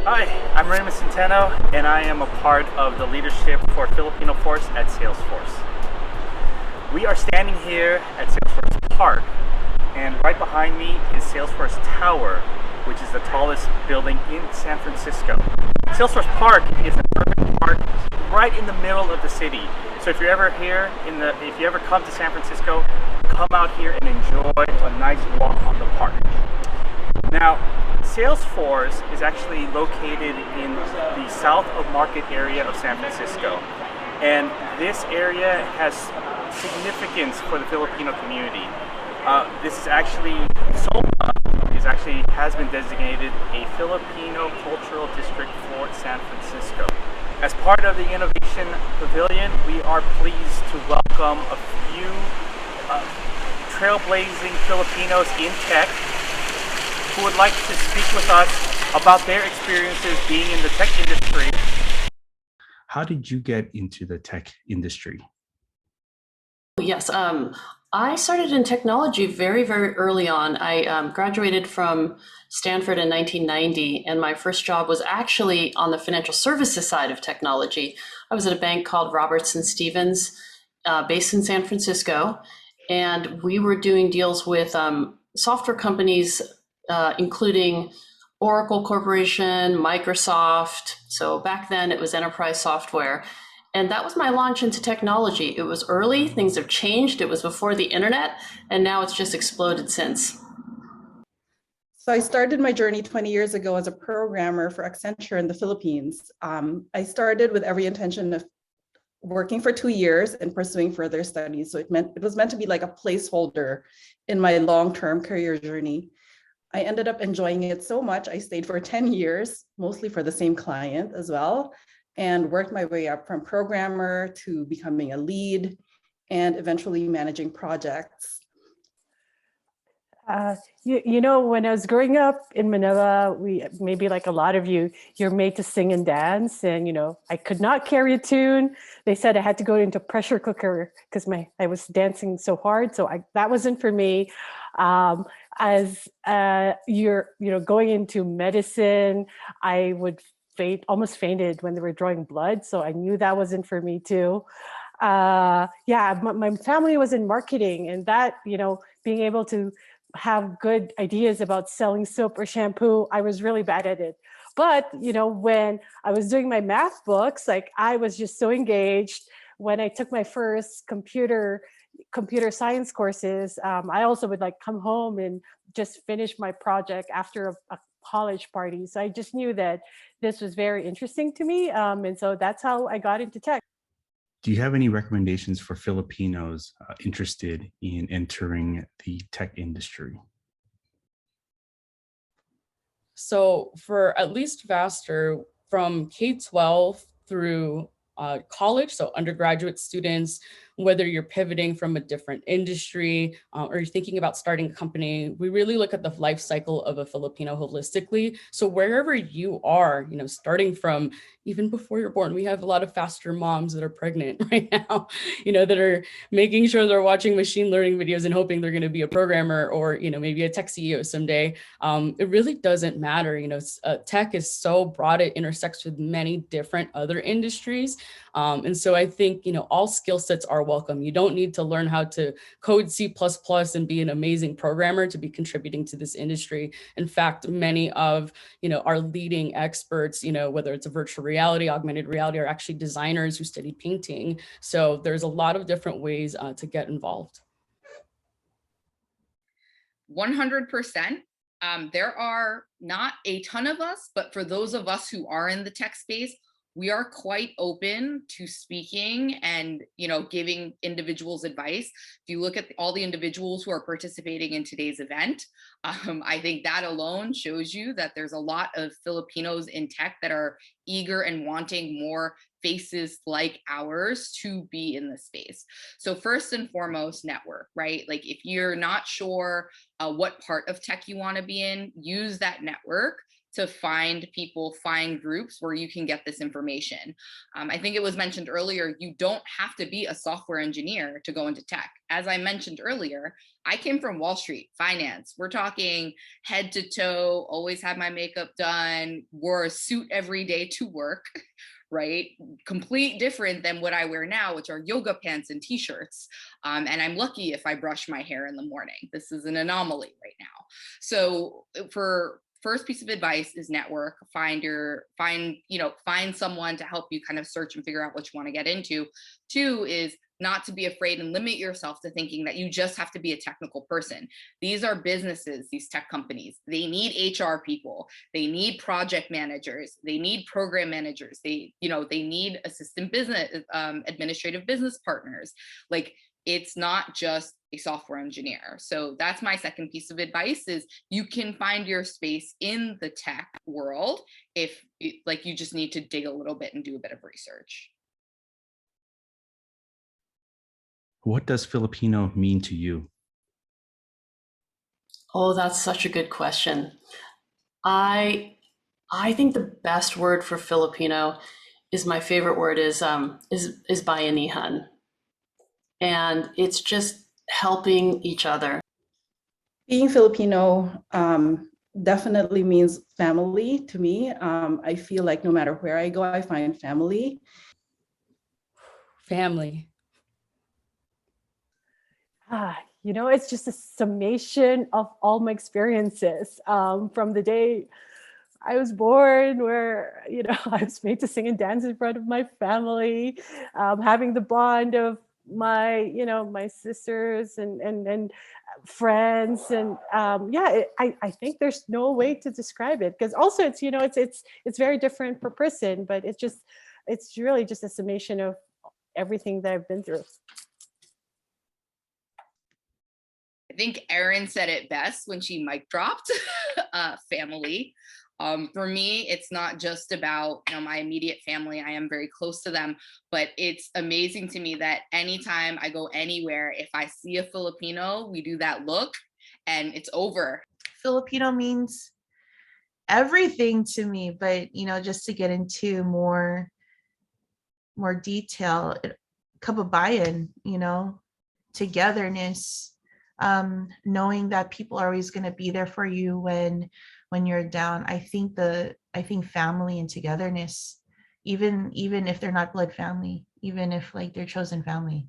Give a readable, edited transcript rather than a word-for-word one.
Hi, I'm Raymond Centeno, and I am a part of the leadership for Filipino Force at Salesforce. We are standing here at Salesforce Park, and right behind me is Salesforce Tower, which is the tallest building in San Francisco. Salesforce Park is an urban park right in the middle of the city. So if you're ever here, if you ever come to San Francisco, come out here and enjoy a nice walk on the park. Now, Salesforce is actually located in the south of Market area of San Francisco, and this area has significance for the Filipino community. This is actually has been designated a Filipino cultural district for San Francisco. As part of the Innovation Pavilion, we are pleased to welcome a few trailblazing Filipinos in tech who would like to speak with us about their experiences being in the tech industry. How did you get into the tech industry? Yes, I started in technology very, very early on. I graduated from Stanford in 1990, and my first job was actually on the financial services side of technology. I was at a bank called Robertson Stevens, based in San Francisco, and we were doing deals with software companies, including Oracle Corporation, Microsoft. So back then it was enterprise software. And that was my launch into technology. It was early, things have changed. It was before the internet, and now it's just exploded since. So I started my journey 20 years ago as a programmer for Accenture in the Philippines. I started with every intention of working for 2 years and pursuing further studies. So it was meant to be like a placeholder in my long-term career journey. I ended up enjoying it so much. I stayed for 10 years, mostly for the same client as well, and worked my way up from programmer to becoming a lead and eventually managing projects. When I was growing up in Manila, maybe like a lot of you're made to sing and dance. And, I could not carry a tune. They said I had to go into pressure cooker because I was dancing so hard. So that wasn't for me. As you're going into medicine, I would almost fainted when they were drawing blood. So I knew that wasn't for me too. My family was in marketing, and that, being able to have good ideas about selling soap or shampoo, I was really bad at it. But, when I was doing my math books, I was just so engaged. When I took my first computer science courses, I also would come home and just finish my project after a college party. So I just knew that this was very interesting to me. And so that's how I got into tech. Do you have any recommendations for Filipinos interested in entering the tech industry? So for at least Vaster, from K-12 through college, so undergraduate students, whether you're pivoting from a different industry or you're thinking about starting a company, we really look at the life cycle of a Filipino holistically. So wherever you are, starting from even before you're born, we have a lot of Faster moms that are pregnant right now, that are making sure they're watching machine learning videos and hoping they're going to be a programmer or, maybe a tech CEO someday. It really doesn't matter. Tech is so broad, it intersects with many different other industries. And so I think, all skill sets are welcome. You don't need to learn how to code C++ and be an amazing programmer to be contributing to this industry. In fact, many of, our leading experts, whether it's a virtual reality, augmented reality, are actually designers who study painting. So there's a lot of different ways to get involved. 100%. There are not a ton of us, but for those of us who are in the tech space, we are quite open to speaking and, giving individuals advice. If you look at all the individuals who are participating in today's event, I think that alone shows you that there's a lot of Filipinos in tech that are eager and wanting more faces like ours to be in the space. So first and foremost, network, right? If you're not sure what part of tech you want to be in, use that network to find people, find groups where you can get this information. I think it was mentioned earlier, you don't have to be a software engineer to go into tech. As I mentioned earlier, I came from Wall Street, finance. We're talking head to toe, always had my makeup done, wore a suit every day to work, right? Complete different than what I wear now, which are yoga pants and t-shirts. And I'm lucky if I brush my hair in the morning. This is an anomaly right now. So for first piece of advice is network, find someone to help you kind of search and figure out what you want to get into. 2 is not to be afraid and limit yourself to thinking that you just have to be a technical person. These are businesses, these tech companies. They need HR people. They need project managers. They need program managers. They need assistant business, administrative business partners. Like, it's not just a software engineer. So that's my second piece of advice is you can find your space in the tech world if you just need to dig a little bit and do a bit of research. What does Filipino mean to you? Oh, that's such a good question. I think the best word for Filipino is my favorite word is bayanihan. And it's just helping each other. Being Filipino definitely means family to me. I feel like no matter where I go, I find family. Family. It's just a summation of all my experiences from the day I was born, where, I was made to sing and dance in front of my family, having the bond of my, my sisters and friends. And I think there's no way to describe it, because also it's very different per person, but it's really just a summation of everything that I've been through. I think Erin said it best when she mic dropped, family. For me, it's not just about my immediate family. I am very close to them, but it's amazing to me that anytime I go anywhere, if I see a Filipino, we do that look and it's over. Filipino means everything to me, but just to get into more detail, kababayan, togetherness, knowing that people are always going to be there for you when you're down. I think family and togetherness, even if they're not blood family, even if they're chosen family.